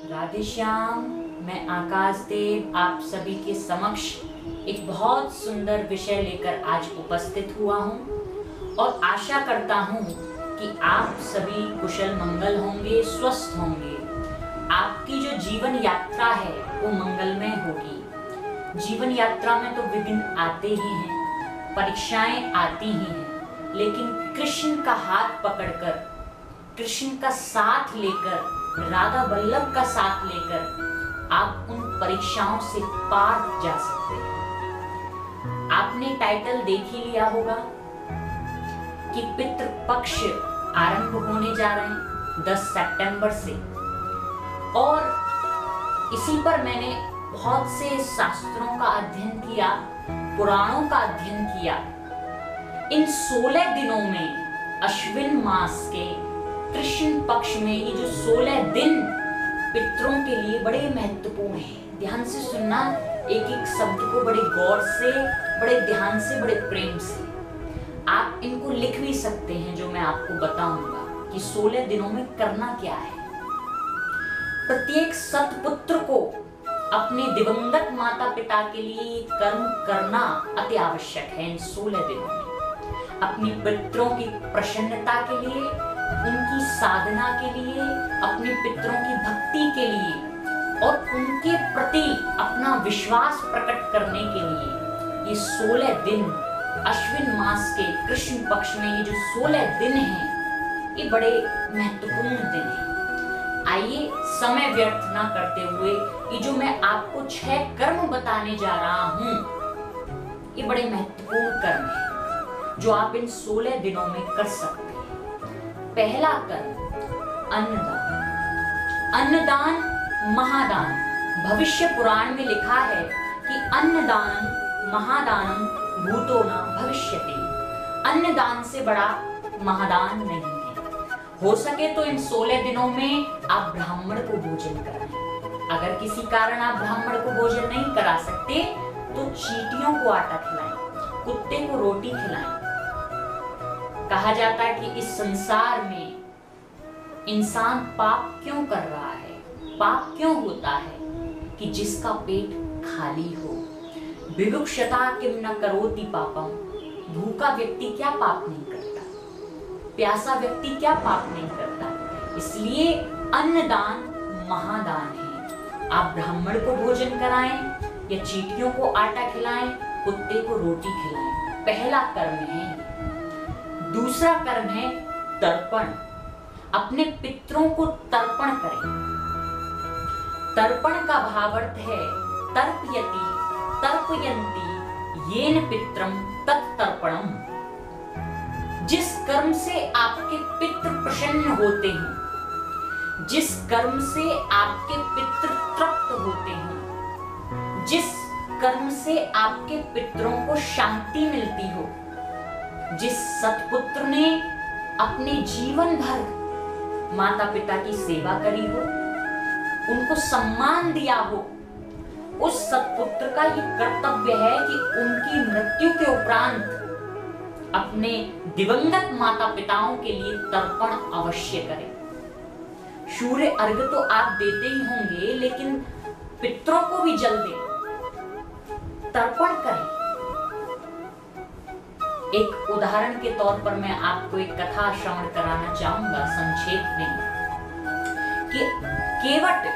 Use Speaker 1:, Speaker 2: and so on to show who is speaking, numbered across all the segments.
Speaker 1: राधे श्याम। मैं आकाश देव आप सभी के समक्ष एक बहुत सुंदर विषय लेकर आज उपस्थित हुआ हूँ और आशा करता हूँ कि आप सभी कुशल मंगल होंगे, स्वस्थ होंगे। आपकी जो जीवन यात्रा है वो मंगलमय होगी। जीवन यात्रा में तो विघ्न आते ही हैं, परीक्षाएं आती ही हैं, लेकिन कृष्ण का हाथ पकड़कर, कृष्ण का साथ लेकर, राधा वल्लभ का साथ लेकर आप उन परीक्षाओं से पार जा सकते हैं। आपने टाइटल देख ही लिया होगा कि पितृ पक्ष आरंभ होने जा रहे हैं 10 सितंबर से, और इसी पर मैंने बहुत से शास्त्रों का अध्ययन किया, पुराणों का अध्ययन किया। इन 16 दिनों में अश्विन मास के कृष्ण पक्ष में ये जो 16 दिन पितरों के लिए बड़े महत्वपूर्ण हैं। ध्यान से सुनना, एक एक शब्द को बड़े गौर से, बड़े ध्यान से, बड़े प्रेम से। आप इनको लिख भी सकते हैं जो मैं आपको बताऊंगा कि 16 दिनों में करना क्या है। प्रत्येक सतपुत्र को अपने दिवंगत माता पिता के लिए कर्म करना अति आवश्यक है। इन 16 दिनों में अपने पितरों की प्रसन्नता के लिए, उनकी साधना के लिए, अपने पितरों की भक्ति के लिए और उनके प्रति अपना विश्वास प्रकट करने के लिए ये 16 दिन, अश्विन मास के कृष्ण पक्ष में ये जो 16 दिन हैं, ये बड़े महत्वपूर्ण दिन हैं। आइए समय व्यर्थ ना करते हुए ये जो मैं आपको 6 कर्म बताने जा रहा हूं, ये बड़े महत्वपूर्ण कर्म हैं जो आप इन 16 दिनों में कर सकते हैं। पहला कर्म अन्नदान। अन्नदान महादान। भविष्य पुराण में लिखा है कि अन्नदान महादानम भूतो न भविष्यति। अन्नदान से बड़ा महादान नहीं है। हो सके तो इन 16 दिनों में आप ब्राह्मण को भोजन कराएं। अगर किसी कारण आप ब्राह्मण को भोजन नहीं करा सकते तो चींटियों को आटा खिलाएं, कुत्ते को रोटी खिलाएं। कहा जाता है कि इस संसार में इंसान पाप क्यों कर रहा है, पाप क्यों होता है कि जिसका पेट खाली हो। विवक्षता किम न करोति पापम। भूखा व्यक्ति क्या पाप नहीं करता, प्यासा व्यक्ति क्या पाप नहीं करता। इसलिए अन्नदान महादान है। आप ब्राह्मण को भोजन कराएं या चींटियों को आटा खिलाएं, कुत्ते को रोटी खिलाएं। पहला कर्म है। दूसरा कर्म है तर्पण। अपने पितरों को तर्पण करें। तर्पण का भावार्थ है तर्पयति तर्पयन्ति येन पित्रम तत्तर्पणम। जिस कर्म से आपके पितृ प्रसन्न होते हैं, जिस कर्म से आपके पितृ तृप्त होते हैं, जिस कर्म से आपके पितरों को शांति मिलती हो, जिस सतपुत्र ने अपने जीवन भर माता पिता की सेवा करी हो, उनको सम्मान दिया हो, उस सतपुत्र का ये कर्तव्य है कि उनकी मृत्यु के उपरांत अपने दिवंगत माता पिताओं के लिए तर्पण अवश्य करें। सूर्य अर्घ्य तो आप देते ही होंगे, लेकिन पितरों को भी जल दें, तर्पण करें। एक उदाहरण के तौर पर मैं आपको एक कथा श्रवण कराना चाहूंगा संक्षेप में कि केवट,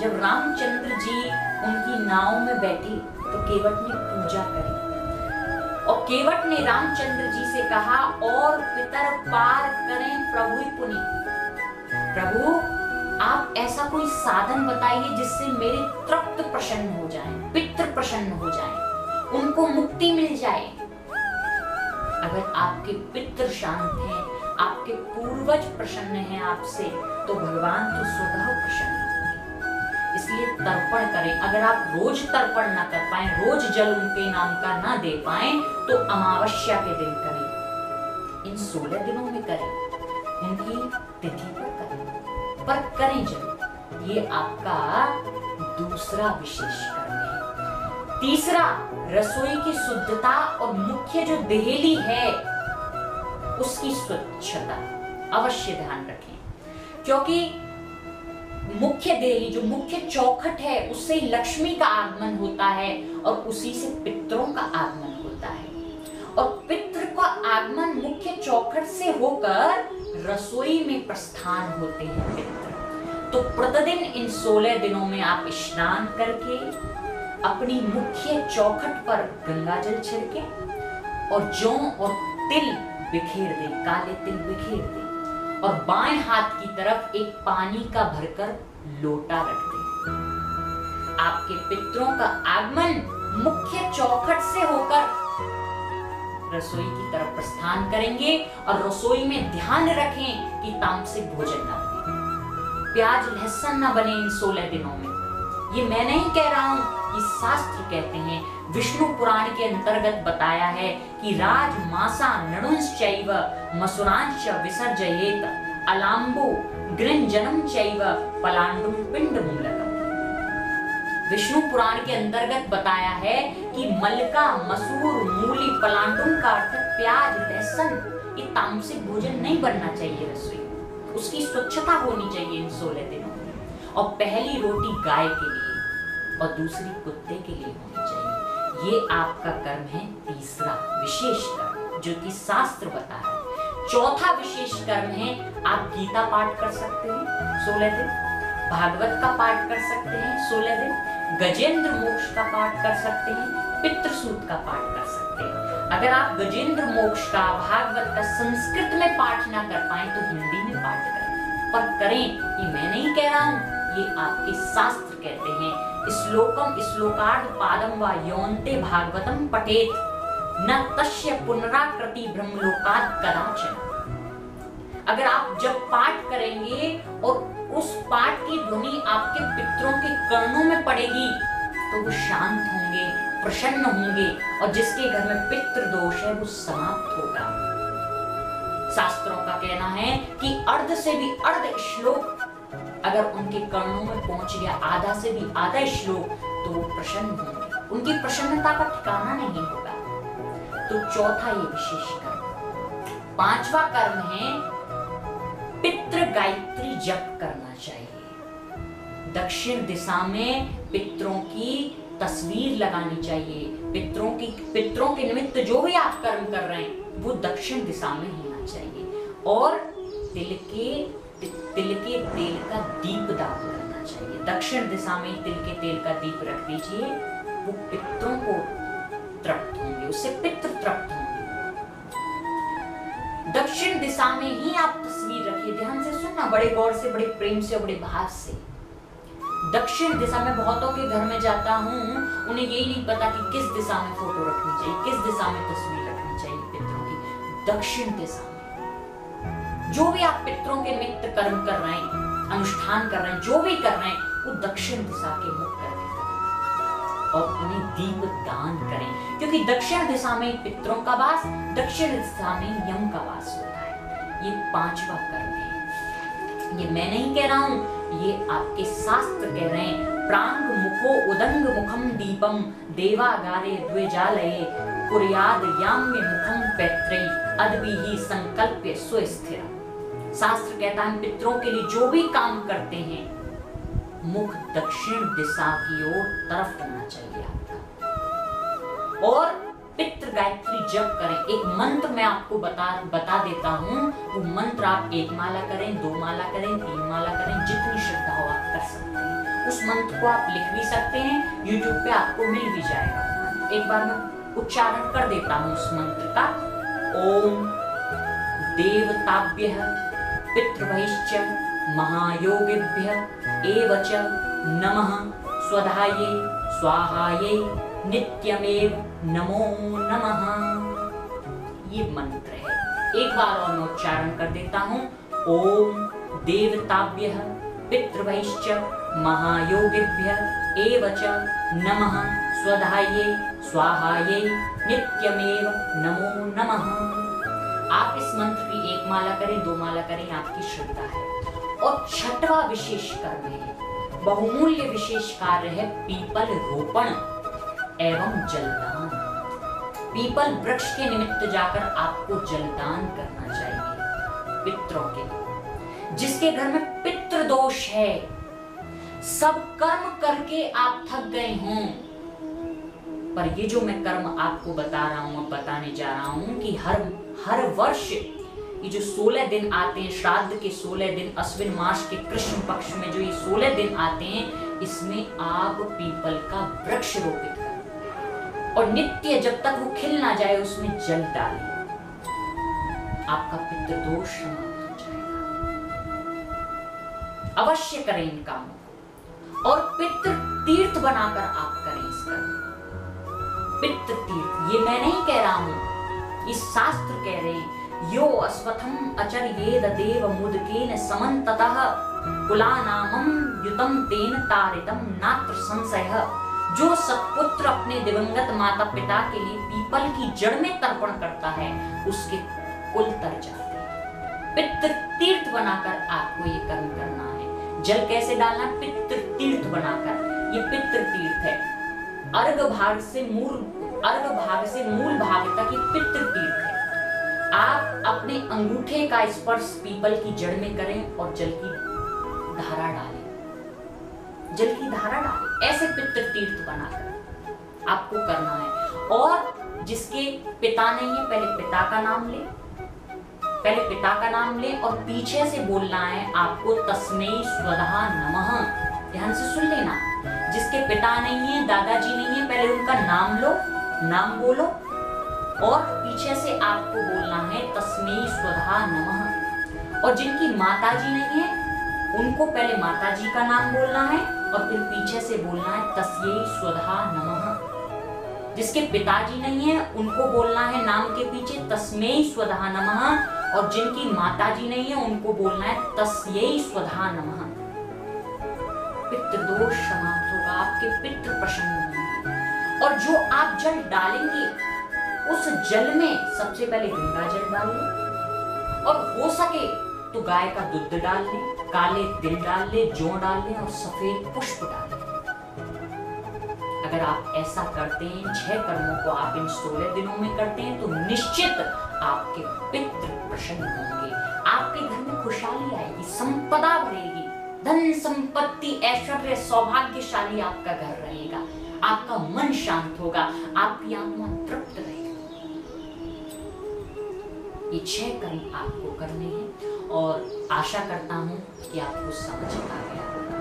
Speaker 1: जब रामचंद्र जी उनकी नाव में बैठे तो केवट ने पूजा करी और केवट ने रामचंद्र जी से कहा, और पितर पार करें प्रभु पुनि। प्रभु आप ऐसा कोई साधन बताइए जिससे मेरे तृप्त प्रसन्न हो जाए, पितृ प्रसन्न हो जाए, उनको मुक्ति मिल जाए। अगर आपके पितृ शांत हैं, आपके पूर्वज प्रसन्न हैं आपसे, तो भगवान तो स्वतः प्रसन्न होंगे। इसलिए तर्पण करें। अगर आप रोज तर्पण ना कर पाए, रोज जल उनके नाम का ना दे पाए, तो अमावस्या के दिन करें। इन 16 दिनों में करें, उनकी तिथि पर करें, पर करें जरूर। ये आपका दूसरा विशेष कर्म है। तीसरा, रसोई की शुद्धता और मुख्य जो देहली है उसकी स्वच्छता अवश्य ध्यान रखें, क्योंकि मुख्य देहली, जो मुख्य चौखट है, उससे ही लक्ष्मी का आगमन होता है और उसी से पितरों का आगमन होता है। और पितृ का आगमन मुख्य चौखट से होकर रसोई में प्रस्थान होते हैं पितृ। तो प्रतिदिन इन 16 दिनों में आप स्नान करके अपनी मुख्य चौखट पर गंगा जल छिड़के और जौ और तिल बिखेर दे, काले तिल बिखेर दे, और बाएं हाथ की तरफ एक पानी का भरकर लोटा रख दे। आपके पितरों का आगमन मुख्य चौखट से होकर रसोई की तरफ प्रस्थान करेंगे और रसोई में ध्यान रखें कि तामसिक भोजन न बने, प्याज लहसुन न बने इन 16 दिनों में। ये मैं नहीं कह रहा हूं, ये शास्त्र कहते हैं। विष्णु पुराण के अंतर्गत बताया है कि राजमासा नणुंश्चैव मसुरांश्च विसर्जयेत अलाम्बो गृञ्जनं चैव पलाण्डुं पिण्डमूलकम्। विष्णु पुराण के अंतर्गत बताया है कि मलका, मसूर, मूली, पलांडुम का अर्थ प्याज लहसुन, ये तामसिक भोजन नहीं बनना चाहिए रसोई में। उसकी स्वच्छता होनी चाहिए इन 16 दिनों में। और पहली रोटी गाय के लिए और दूसरी कुत्ते के लिए होनी चाहिए। ये आपका कर्म है तीसरा विशेष कर्म, जो कि शास्त्र बता है। चौथा विशेष कर्म है, आप गीता पाठ कर सकते हैं 16 दिन, भागवत का पाठ कर सकते हैं 16 दिन, गजेंद्र मोक्ष का पाठ कर सकते हैं, पितृसूक्त का पाठ कर सकते हैं। अगर आप गजेंद्र मोक्ष का, भागवत का संस्कृत में पाठ ना कर पाए तो हिंदी में पाठ करें, पर करें। ये मैं नहीं कह रहा हूँ, ये आपके शास्त्र कहते हैं। श्लोकम श्लोकार्ध पादम व यौन्ते भागवतम पठेत न तस्य पुनराकृति ब्रह्मलोकात् कदाचन। अगर आप जब पाठ करेंगे और उस पाठ की ध्वनि आपके पितरों के कर्णों में पड़ेगी तो वो शांत होंगे, प्रसन्न होंगे, और जिसके घर में पितृ दोष है वो समाप्त होगा। शास्त्रों का कहना है कि अर्ध से भी अर्ध श्लोक अगर उनके कर्णों में पहुंच गया, आधा से भी आधा श्लोक, तो वो प्रसन्न होंगे, उनकी प्रसन्नता का ठिकाना नहीं होगा। तो चौथा ये विशेष कर्म। पांचवा कर्म है पितृ गायत्री जप करना चाहिए। दक्षिण दिशा में पितरों की तस्वीर लगानी चाहिए। पितरों के निमित्त जो भी आप कर्म कर रहे हैं वो दक्षिण दिशा में होना चाहिए। और तिल के तेल का दीप दान करना चाहिए। दक्षिण दिशा में तिल के तेल का दीप रख दीजिए, वो पितरों को तृप्त होंगे, उससे पितृ तृप्त होंगे। दक्षिण दिशा में ही आप तस्वीर रखिए, ध्यान से सुनना, बड़े गौर से, बड़े प्रेम से, बड़े भाव से। दक्षिण दिशा में बहुतों के घर में जाता हूँ, उन्हें यही नहीं पता कि किस दिशा में फोटो रखनी चाहिए, किस दिशा में तस्वीर रखनी चाहिए पितरों की। दक्षिण दिशा में जो भी आप पितरों के निमित्त कर्म कर रहे हैं, अनुष्ठान कर रहे हैं, जो भी कर रहे हैं, वो दक्षिण दिशा के मुख करके करें और उन्हें दीप दान करें, क्योंकि दक्षिण दिशा में पितरों का वास, दक्षिण दिशा में यम का वास होता है। ये पांचवा कर्म है। ये मैं नहीं कह रहा हूं, ये आपके शास्त्र कह रहे हैं। प्रांग मुखो उदंग मुखम दीपम देवागारे द्विजालये कुर्याद याम्य मुखम पैत्रै अद्भिः संकल्प्य सुस्थिरम्। शास्त्र कहता है पितरों के लिए जो भी काम करते हैं, मुख दक्षिण दिशा की ओर तरफ होना चाहिए आपका। और पितृ गायत्री जप करें। एक मंत्र मैं आपको बता देता हूँ, वो मंत्र आप 1 माला करें, 2 माला करें, 3 माला करें, जितनी श्रद्धा हो आप कर सकते हैं। उस मंत्र को आप लिख भी सकते हैं, YouTube पे आपको मिल भी जाएगा। एक बार मैं उच्चारण कर देता हूँ उस मंत्र का। ओम देवताभ्यः पितृभ्यश्च महायोगिभ्यः एव च नमः स्वधायै स्वाहायै नित्यमेव नमो नमः। ये मंत्र है। एक बार और मैं उच्चारण कर देता हूँ। ओम देवताभ्यः पितृभ्यश्च महायोगिभ्यः एव च नमः स्वधायै स्वाहायै नित्यमेव नमो नमः। आप इस मंत्र की 1 माला करें, 2 माला करें, आपकी श्रद्धा है। और छठवा विशेष कर्म है, बहुमूल्य विशेष कार्य है पीपल रोपण एवं जलदान। पीपल वृक्ष के निमित्त जाकर आपको जलदान करना चाहिए पितरों के। जिसके घर में पितृ दोष है सब कर्म करके आप थक गए हों, पर ये जो मैं कर्म आपको बता रहा हूं, बताने जा रहा हूं कि हर वर्ष ये जो 16 दिन आते हैं, श्राद्ध के 16 दिन, अश्विन मास के कृष्ण पक्ष में जो ये 16 दिन आते हैं, इसमें आप पीपल का वृक्ष रोपित करें और नित्य जब तक वो खिल ना जाए उसमें जल डालें। आपका पितृदोष समाप्त हो जाएगा। अवश्य करें इन कामों और पितृ तीर्थ बनाकर आप करें इस कर्म। पितृ तीर्थ ये मैं नहीं कह रहा हूं, इस शास्त्र कह रहे हैं। यो अस्वथम अचर्येद देव मुदकेन समन्ततः कुलानामं युतम तेन तारितम नात्र संशयः। जो सत्पुत्र अपने दिवंगत माता पिता के लिए पीपल की जड़ में तर्पण करता है उसके कुल तर जाते हैं। पितृ तीर्थ बनाकर आपको ये कर्म करना है। जल कैसे डालना? पितृ तीर्थ बनाकर। ये पितृ तीर्थ है। अर्घ भाग से मूल भाग तक ये पितृ तीर्थ है। आप अपने अंगूठे का स्पर्श पीपल की जड़ में करें और जल की धारा डालें। ऐसे पितृ तीर्थ बनाकर आपको करना है। और जिसके पिता नहीं है पहले पिता का नाम ले और पीछे से बोलना है आपको तस्मै स्वधा नमः। ध्यान से सुन लेना। जिसके पिता नहीं है, दादाजी नहीं है, पहले उनका नाम बोलो और पीछे से आपको बोलना है तस्मै स्वधा नमः। और जिनकी माताजी नहीं है उनको पहले माताजी का नाम बोलना है और फिर पीछे से बोलना है तस्यै स्वधा नमः। जिसके पिताजी नहीं है उनको बोलना है नाम के पीछे तस्मै स्वधा नमः और जिनकी माताजी नहीं है उनको बोलना है तस्यै स्वधा नमः। पितृदोष समाप्त होगा, आपके पितृ प्रसन्न होंगे। और जो आप जल डालेंगे उस जल में सबसे पहले गंगा जल डाल लें और हो सके तो गाय का दूध डाल लें, काले तिल डाल लें, जौ डाल लें और सफेद पुष्प डाल लें। अगर आप ऐसा करते हैं, 6 कर्मों को आप इन 16 दिनों में करते हैं तो निश्चित आपके पितृ प्रसन्न होंगे। आपके घर में खुशहाली आएगी, संपदा बढ़ेगी, धन संपत्ति ऐश्वर्य सौभाग्यशाली आपका घर रहेगा। आपका मन शांत होगा, आपकी आत्मा तृप्त रहेगी। ये 6 कर्म आपको करने हैं और आशा करता हूं कि आपको समझ आ गया होगा।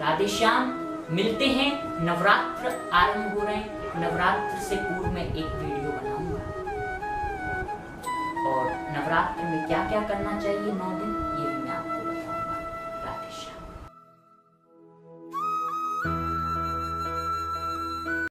Speaker 1: राधे श्याम, मिलते हैं। नवरात्र आरंभ हो रहे हैं। नवरात्र से पूर्व में एक वीडियो बनाऊंगा और नवरात्र में क्या क्या करना चाहिए 9 दिन